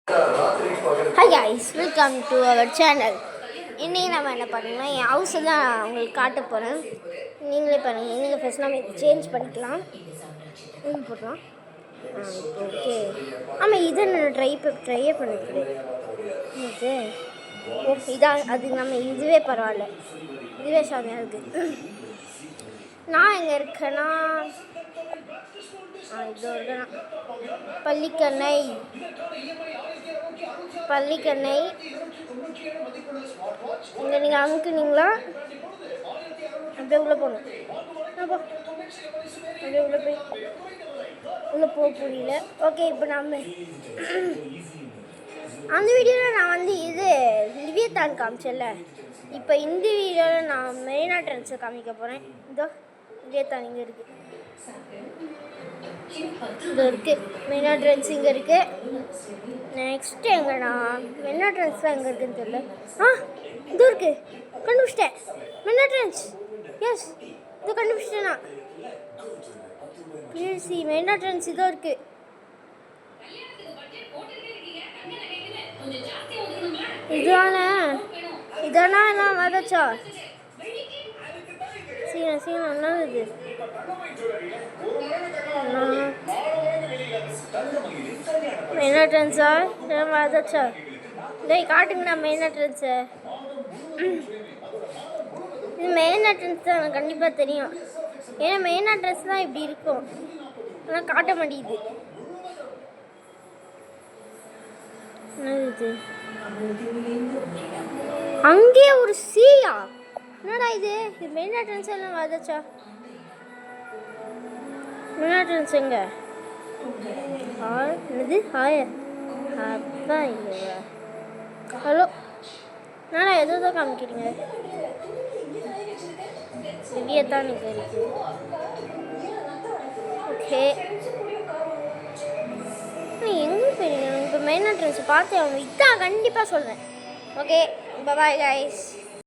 Hi guys, welcome to our channel. இன்றைக்கி நம்ம என்ன பண்ணோம்னா என் ஹவுஸை தான் உங்களுக்கு காட்ட போகிறேன். நீங்களே பண்ணுங்கள். நீங்கள் ஃபஸ்ட் நம்ம சேஞ்ச் பண்ணிக்கலாம். போடலாம். ஓகே. ஆமாம், இதை நான் ட்ரையே பண்ணிக்கிறேன். ஓகே, இதான் அது. நம்ம இதுவே பரவாயில்ல, இதுவே சாமியாக இருக்குது. நான் எங்கே இருக்கேன்னா இது இருக்கேன் பள்ளிக்கண்ணை இங்கே நீங்கள் அமுக்குனீங்களா அப்படியே உள்ளே போகணும். அப்படியே உள்ளே போய் உள்ளே போக புரியல. ஓகே, இப்போ நம்ம அந்த வீடியோவில் நான் வந்து இது லிவியத்தான் காமிச்சேன்ல, இப்போ இந்த வீடியோவில் நான் மெரினா ட்ரெண்ட்ஸை காமிக்க போகிறேன். இதோ லிவியத்தான் இங்கே இருக்குது, இது இருக்குது. மெரினா ட்ரெண்ட்ஸ் இங்கே இருக்குது. நெக்ஸ்ட்டு எங்கண்ணா மெரினா ட்ரெண்ட்ஸ் தான் எங்கே இருக்குதுன்னு தெரியல. இது இருக்குது, கண்டுபிடிச்சிட்டேன். மெரினா ட்ரெண்ட்ஸ், எஸ், இது கண்டுபிடிச்சிட்டேண்ணா. பிஎஸ்சி மெரினா ட்ரெண்ட்ஸ் இதோ இருக்குது. இதானா எல்லாம் வதச்சா? சீனா என்ன இது? மெரினா ட்ரெண்ட்ஸா வதச்சா? டேய் காட்டுங்கண்ணா மெரினா ட்ரெண்ட்ஸை. இது மெரினா ட்ரெண்ட்ஸ் தான் எனக்கு கண்டிப்பாக தெரியும். ஏன்னா மெரினா ட்ரெண்ட்ஸ் தான் இப்படி இருக்கும், ஆனால் காட்ட மாட்டேங்குது. என்னது அங்கேயே ஒரு சீயா? என்னடா இது? இது மெரினா ட்ரெண்ட்ஸ் எல்லாம் வதச்சா? மெரினா ட்ரெண்ட்ஸ் எங்க? என்னது ஹாய் அப்பா இல்லையா? ஹலோ, நானா எதோ காமிக்கிறீங்க? லிவியத்தான் இங்கே இருக்கு. ஓகே, எங்கே போயிருங்க? இப்போ மெரினா ட்ரெண்ட்ஸ் பார்த்து அவங்க இதான் கண்டிப்பாக சொல்கிறேன். Okay, bye guys.